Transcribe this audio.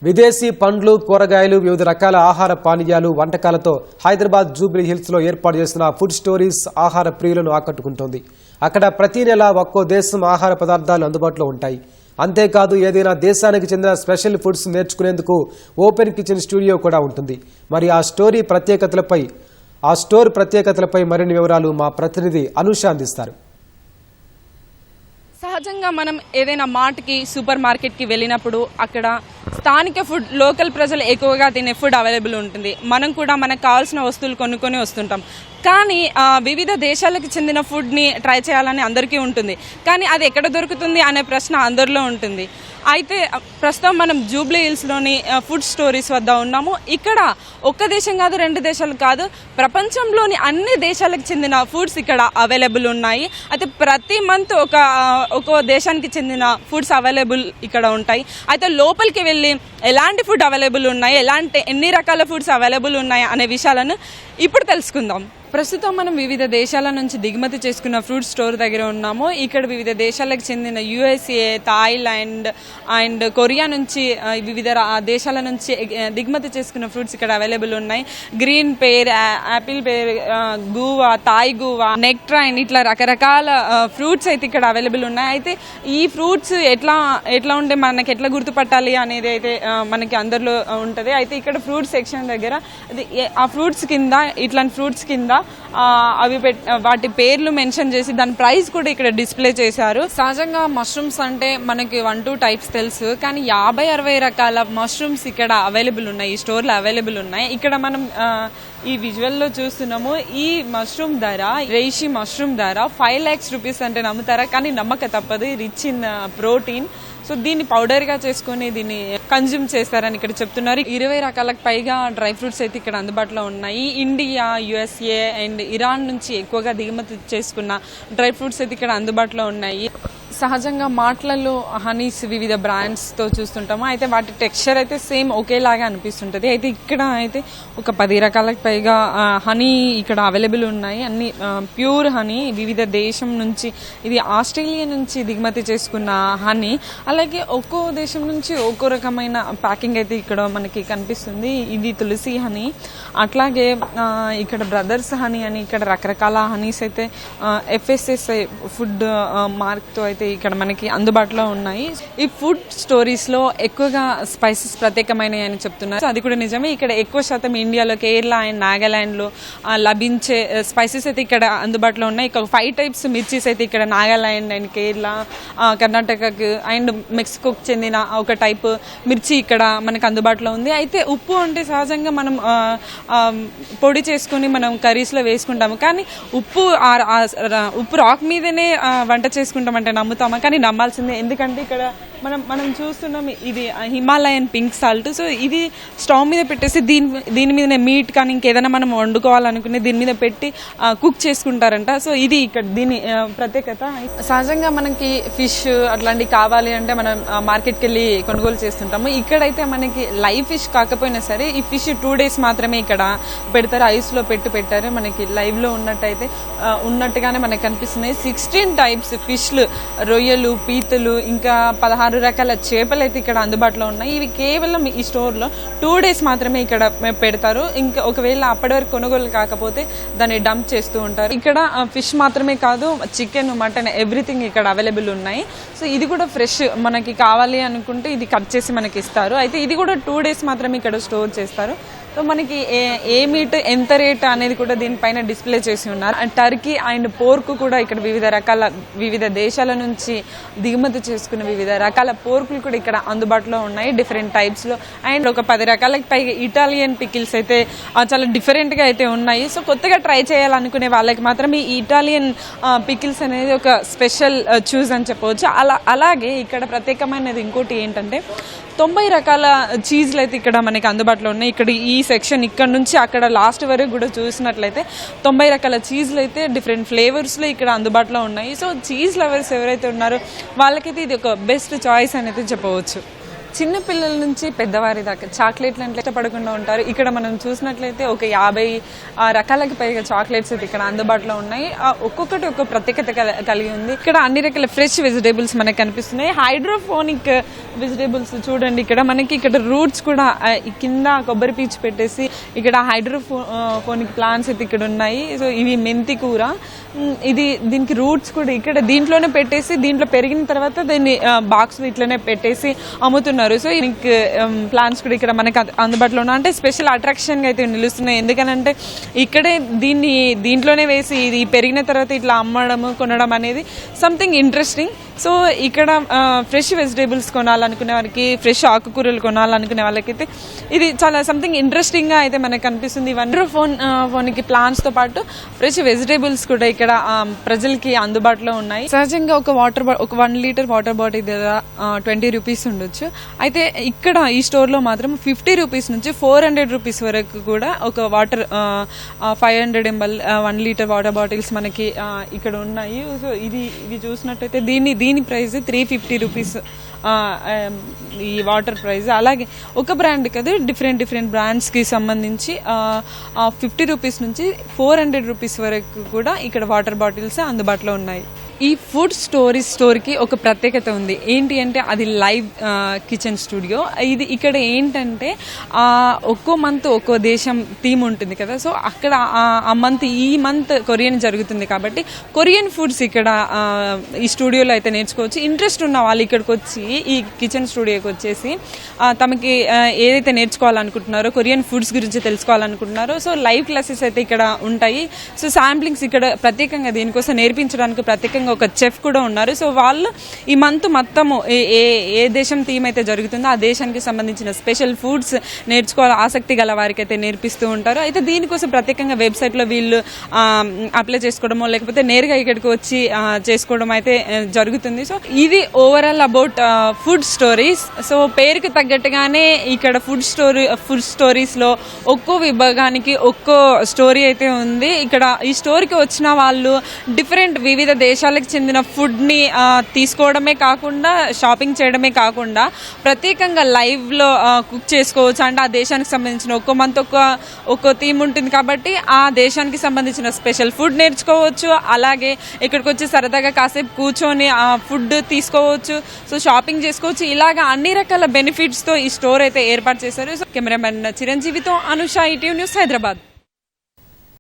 విదేశీ పండ్లు, కూరగాయలు, వివిధ రకాల ఆహార పానీయాలు, వంటకాలతో హైదరాబాద్ జూబ్లీ హిల్స్ లో ఏర్పాటు చేసిన ఫుడ్ స్టోరీస్ ఆహార ప్రియులను ఆకట్టుకుంటోంది. అక్కడ ప్రతి నెల ఒక్కో దేశం ఆహార పదార్థాలు అందుబాటులో ఉంటాయి. అంతేకాదు ఏదైనా దేశానికి చెందిన స్పెషల్ ఫుడ్స్ నేర్చుకునేందుకు ఓపెన్ కిచెన్ స్టూడియో కూడా ఉంటుంది. మరి ఆ స్టోర్ ప్రత్యేకతలపై మరిన్ని వివరాలు మా ప్రతినిధి అనుష అందిస్తారు. సహజంగా మనం ఏదైనా మార్ట్కి, సూపర్ మార్కెట్కి వెళ్ళినప్పుడు అక్కడ స్థానిక ఫుడ్, లోకల్ ప్రజలు ఎక్కువగా తినే ఫుడ్ అవైలబుల్ ఉంటుంది. మనం కూడా మనకు కావాల్సిన వస్తువులు కొనుక్కొని వస్తుంటాం. కానీ వివిధ దేశాలకు చెందిన ఫుడ్ని ట్రై చేయాలని అందరికీ ఉంటుంది. కానీ అది ఎక్కడ దొరుకుతుంది అనే ప్రశ్న అందరిలో ఉంటుంది. అయితే ప్రస్తుతం మనం జూబ్లీ హిల్స్లోని ఫుడ్ స్టోరీస్ వద్ద ఉన్నాము. ఇక్కడ ఒక్క దేశం కాదు, 2 దేశాలు కాదు, ప్రపంచంలోని అన్ని దేశాలకు చెందిన ఫుడ్స్ ఇక్కడ అవైలబుల్ ఉన్నాయి. అయితే ప్రతి మంత్ ఒక్కో దేశానికి చెందిన ఫుడ్స్ అవైలబుల్ ఇక్కడ ఉంటాయి. అయితే లోపలికి వెళ్ళి ఎలాంటి ఫుడ్ అవైలబుల్ ఉన్నాయి, ఎన్ని రకాల ఫుడ్స్ అవైలబుల్ ఉన్నాయి అనే విషయాలను ఇప్పుడు తెలుసుకుందాం. ప్రస్తుతం మనం వివిధ దేశాల నుంచి దిగుమతి చేసుకున్న ఫ్రూట్ స్టోర్ దగ్గర ఉన్నాము. ఇక్కడ వివిధ దేశాలకు చెందిన USA, థాయిలాండ్ అండ్ కొరియా నుంచి వివిధ దేశాల నుంచి దిగుమతి చేసుకున్న ఫ్రూట్స్ ఇక్కడ అవైలబుల్ ఉన్నాయి. గ్రీన్ పేర్, యాపిల్ పేర్, గూవా, థాయ్ గూవా, నెక్ట్రైన్, ఇట్లా రకరకాల ఫ్రూట్స్ అయితే ఇక్కడ అవైలబుల్ ఉన్నాయి. అయితే ఈ ఫ్రూట్స్ ఎట్లా ఉంటే మనకి ఎట్లా గుర్తుపట్టాలి అనేది అయితే మనకి అందరిలో ఉంటుంది. అయితే ఇక్కడ ఫ్రూట్ సెక్షన్ దగ్గర ఆ ఫ్రూట్స్ కింద, ఇట్లాంటి ఫ్రూట్స్ కింద వాటి పేర్లు మెన్షన్ చేసి దాని ప్రైస్ కూడా ఇక్కడ డిస్ప్లే చేశారు. సహజంగా మష్రూమ్స్ అంటే మనకి 1-2 టైప్స్ తెలుసు. కానీ 50-60 రకాల మష్రూమ్స్ ఇక్కడ అవైలబుల్ ఉన్నాయి, ఈ స్టోర్లో అవైలబుల్ ఉన్నాయి. ఇక్కడ మనం ఈ విజువల్లో చూస్తున్నాము. ఈ మష్రూమ్ ధర, రేషి మష్రూమ్ ధర 5 lakhs rupees అంటే నమ్ముతారా? కానీ నమ్మక తప్పదు. Rich in protein. సో దీన్ని పౌడర్గా చేసుకుని దీన్ని కన్జ్యూమ్ చేస్తారని ఇక్కడ చెప్తున్నారు. 20 రకాలకు పైగా డ్రై ఫ్రూట్స్ అయితే ఇక్కడ అందుబాటులో ఉన్నాయి. ఇండియా, USA అండ్ ఇరాన్ నుంచి ఎక్కువగా దిగుమతి చేసుకున్న డ్రై ఫ్రూట్స్ అయితే ఇక్కడ అందుబాటులో ఉన్నాయి. సహజంగా మాటలలో హనీస్ వివిధ బ్రాండ్స్తో చూస్తుంటాము. అయితే వాటి టెక్స్చర్ అయితే సేమ్ ఒకేలాగా అనిపిస్తుంటుంది. అయితే ఇక్కడ అయితే ఒక 10 రకాలకు పైగా హనీ ఇక్కడ అవైలబుల్ ఉన్నాయి. అన్ని ప్యూర్ హనీ, వివిధ దేశం నుంచి, ఇది ఆస్ట్రేలియా నుంచి దిగుమతి చేసుకున్న హనీ. అలాగే ఒక్కో దేశం నుంచి ఒక్కో రకమైన ప్యాకింగ్ అయితే ఇక్కడ మనకి కనిపిస్తుంది. ఇది తులసి హనీ. అట్లాగే ఇక్కడ బ్రదర్స్ హనీ అని ఇక్కడ రకరకాల హనీస్ అయితే FSSAI ఫుడ్ మార్క్తో అయితే ఇక్కడ మనకి అందుబాటులో ఉన్నాయి. ఈ ఫుడ్ స్టోరీస్ లో ఎక్కువగా స్పైసెస్ ప్రత్యేకమైనవి అని చెప్తున్నారు. అది కూడా నిజమే. ఇక్కడ ఎక్కువ శాతం ఇండియాలో కేరళ అండ్ నాగాలాండ్ లో లభించే స్పైసెస్ అయితే ఇక్కడ అందుబాటులో ఉన్నాయి. 5 types మిర్చీస్ అయితే ఇక్కడ నాగాలాండ్ అండ్ కేరళ, కర్ణాటకకు అండ్ మెక్సికోకి చెందిన ఒక టైప్ మిర్చి ఇక్కడ మనకు అందుబాటులో ఉంది. అయితే ఉప్పు అంటే సహజంగా మనం పొడి చేసుకుని మనం కర్రీస్లో వేసుకుంటాము. కానీ ఉప్పు రాక్ మీదనే వంట చేసుకుంటామంటే నమ్ముతామా? కానీ నమ్మాల్సిందే. ఎందుకంటే ఇక్కడ మనం చూస్తున్నాం, ఇది హిమాలయన్ పింక్ సాల్ట్. సో ఇది స్టవ్ మీద పెట్టేసి దీని మీదనే మీట్ కానీ ఇంకేదైనా మనం వండుకోవాలనుకునే దీని మీద పెట్టి కుక్ చేసుకుంటారంట. సో ఇది ఇక్కడ దీని ప్రత్యేకత. సహజంగా మనకి ఫిష్ అట్లాంటివి కావాలి అంటే మనం మార్కెట్కి వెళ్ళి కొనుగోలు చేస్తుంటాము. ఇక్కడైతే మనకి లైవ్ ఫిష్ కాకపోయినా సరే ఈ ఫిష్ 2 days మాత్రమే ఇక్కడ పెడతారు. ఐస్ లో పెట్టారు. మనకి లైవ్ లో ఉన్నట్టుగానే మనకు కనిపిస్తున్నాయి. 16 types ఫిష్లు, రొయ్యలు, పీతలు, ఇంకా 16 రకాల చేపలు అయితే ఇక్కడ అందుబాటులో ఉన్నాయి. ఇవి కేవలం ఈ స్టోర్ లో 2 days మాత్రమే ఇక్కడ పెడతారు. ఇంకా ఒకవేళ అప్పటి వరకు కొనుగోలు కాకపోతే దాన్ని డంప్ చేస్తూ ఉంటారు. ఇక్కడ ఫిష్ మాత్రమే కాదు, చికెన్, మటన్, ఎవ్రీథింగ్ ఇక్కడ అవైలబుల్ ఉన్నాయి. సో ఇది కూడా ఫ్రెష్ మనకి కావాలి అనుకుంటే ఇది కట్ చేసి మనకి ఇస్తారు. అయితే ఇది కూడా 2 days మాత్రమే ఇక్కడ స్టోర్ చేస్తారు. సో మనకి ఏ మీట్ ఎంత రేట్ అనేది కూడా దీనిపైన డిస్ప్లే చేసి ఉన్నారు. టర్కీ అండ్ పోర్క్ కూడా ఇక్కడ వివిధ దేశాల నుంచి దిగుమతి చేసుకున్న వివిధ రకాల పోర్కులు కూడా ఇక్కడ అందుబాటులో ఉన్నాయి, డిఫరెంట్ టైప్స్ లో. అండ్ ఒక 10 రకాలకు పైగా ఇటాలియన్ పికిల్స్ అయితే చాలా డిఫరెంట్ గా అయితే ఉన్నాయి. సో కొత్తగా ట్రై చేయాలనుకునే వాళ్ళకి మాత్రం ఈ ఇటాలియన్ పికిల్స్ అనేది ఒక స్పెషల్ చూస్ అని చెప్పవచ్చు. అలాగే ఇక్కడ ప్రత్యేకమైనది ఇంకోటి ఏంటంటే 90 రకాల చీజ్లు అయితే ఇక్కడ మనకి అందుబాటులో ఉన్నాయి. ఇక్కడ ఈ సెక్షన్ ఇక్కడ నుంచి అక్కడ లాస్ట్ వరకు కూడా చూసినట్లయితే 90 రకాల చీజ్లు అయితే డిఫరెంట్ ఫ్లేవర్స్లో ఇక్కడ అందుబాటులో ఉన్నాయి. సో చీజ్ లవర్స్ ఎవరైతే ఉన్నారో వాళ్ళకైతే ఇది ఒక బెస్ట్ చాయిస్ అనేది చెప్పవచ్చు. చిన్న పిల్లల నుంచి పెద్దవారి దాకా చాక్లెట్లు అంటే ఇష్టపడకుండా ఉంటారు. ఇక్కడ మనం చూసినట్లయితే ఒక 50 రకాలకి పైగా చాక్లెట్స్ అయితే ఇక్కడ అందుబాటులో ఉన్నాయి. ఒక్కొక్కటి ఒక ప్రత్యేకత కలిగి ఉంది. ఇక్కడ అన్ని రకాల ఫ్రెష్ వెజిటేబుల్స్ మనకు కనిపిస్తున్నాయి. హైడ్రోఫోనిక్ వెజిటేబుల్స్ చూడండి, ఇక్కడ రూట్స్ కూడా కింద కొబ్బరి పీచు పెట్టేసి ఇక్కడ హైడ్రోఫోనిక్ ప్లాంట్స్ అయితే ఇక్కడ ఉన్నాయి. సో ఇవి మెంతి కూర, దీనికి రూట్స్ కూడా ఇక్కడ దీంట్లోనే పెట్టేసి దీంట్లో పెరిగిన తర్వాత దీన్ని బాక్స్ ఇట్లనే పెట్టేసి అమ్ముతున్నారు. సో ప్లాంట్స్ కూడా ఇక్కడ మనకి అందుబాటులో ఉన్నాయి. అంటే స్పెషల్ అట్రాక్షన్ గా అయితే నిలుస్తున్నాయి. ఎందుకనంటే ఇక్కడే దీంట్లోనే వేసి ఇది పెరిగిన తర్వాత ఇట్లా అమ్మడం కొనడం అనేది సంథింగ్ ఇంట్రెస్టింగ్. సో ఇక్కడ ఫ్రెష్ వెజిటేబుల్స్ కొనాలనుకునే వారికి, ఫ్రెష్ ఆకుకూరలు కొనాలనుకునే వాళ్ళకైతే ఇది చాలా సంథింగ్ ఇంట్రెస్టింగ్ గా అయితే మనకు కనిపిస్తుంది. ఫోన్కి ప్లాంట్స్ తో పాటు ఫ్రెష్ వెజిటేబుల్స్ కూడా ఇక్కడ ప్రజలకి అందుబాటులో ఉన్నాయి. సహజంగా ఒక 1 లీటర్ వాటర్ బాటిల్ దగ్గర 20 రూపీస్ ఉండొచ్చు. అయితే ఇక్కడ ఈ స్టోర్ లో మాత్రం 50 రూపీస్ నుంచి 400 రూపీస్ వరకు కూడా ఒక water 500 ml 1 litre water bottles మనకి ఇక్కడ ఉన్నాయి. సో ఇది చూసినట్టయితే దీని ప్రైస్ 350 రూపీస్ ఈ వాటర్ ప్రైస్. అలాగే ఒక బ్రాండ్ కాదు, డిఫరెంట్ బ్రాండ్స్ కి సంబంధించి 50 రూపీస్ నుంచి 400 రూపీస్ వరకు కూడా ఇక్కడ వాటర్ బాటిల్స్ అందుబాటులో ఉన్నాయి. ఈ ఫుడ్ స్టోర్కి ఒక ప్రత్యేకత ఉంది. ఏంటి అంటే అది లైవ్ కిచెన్ స్టూడియో. ఇది ఇక్కడ ఏంటంటే ఒక్కో మంత్ ఒక్కో దేశం థీమ్ ఉంటుంది కదా. సో అక్కడ ఈ మంత్ కొరియన్ జరుగుతుంది కాబట్టి కొరియన్ ఫుడ్స్ ఇక్కడ ఈ స్టూడియోలో అయితే నేర్చుకోవచ్చు. ఇంట్రెస్ట్ ఉన్న వాళ్ళు ఇక్కడికి వచ్చి ఈ కిచెన్ స్టూడియోకి వచ్చేసి తమకి ఏదైతే నేర్చుకోవాలనుకుంటున్నారో, కొరియన్ ఫుడ్స్ గురించి తెలుసుకోవాలనుకుంటున్నారో, సో లైవ్ క్లాసెస్ అయితే ఇక్కడ ఉంటాయి. సో శాంప్లింగ్స్ ఇక్కడ ప్రత్యేకంగా దీనికోసం నేర్పించడానికి ప్రత్యేకంగా ఒక చెఫ్ కూడా ఉన్నారు. సో వాళ్ళు ఈ మంత్ మొత్తము ఏ దేశం థీమ్ అయితే జరుగుతుందో ఆ దేశానికి సంబంధించిన స్పెషల్ ఫుడ్స్ నేర్చుకోవాలి ఆసక్తి గల వారికి అయితే నేర్పిస్తూ ఉంటారు. అయితే దీనికోసం ప్రత్యేకంగా వెబ్సైట్ లో వీళ్ళు అప్లై చేసుకోవడమో లేకపోతే నేరుగా ఇక్కడికి వచ్చి చేసుకోవడం అయితే జరుగుతుంది. సో ఇది overall about food stories. So పేరుకి తగ్గట్టుగానే ఇక్కడ ఫుడ్ స్టోరీస్ లో ఒక్కో విభాగానికి ఒక్కో స్టోరీ అయితే ఉంది. ఇక్కడ ఈ స్టోరీకి వచ్చిన వాళ్ళు వివిధ దేశాలకు చెందిన ఫుడ్ ని తీసుకోవడమే కాకుండా, షాపింగ్ చేయడమే కాకుండా ప్రత్యేకంగా లైవ్ లో కుక్ చేసుకోవచ్చు. అంటే ఆ దేశానికి సంబంధించిన ఒక్కో మంత్ ఒక్కో థీమ్ ఉంటుంది కాబట్టి ఆ దేశానికి సంబంధించిన స్పెషల్ ఫుడ్ నేర్చుకోవచ్చు. అలాగే ఇక్కడికి వచ్చి సరదాగా కాసేపు కూర్చొని ఆ ఫుడ్ తీసుకోవచ్చు. సో షాపింగ్ చేసుకోవచ్చు. ఇలాగా అన్ని రకాల బెనిఫిట్స్ తో ఈ స్టోర్ అయితే ఏర్పాటు చేశారు. సో కెమెరామెన్ చిరంజీవితో అనుష, ఈటీవీ న్యూస్, హైదరాబాద్.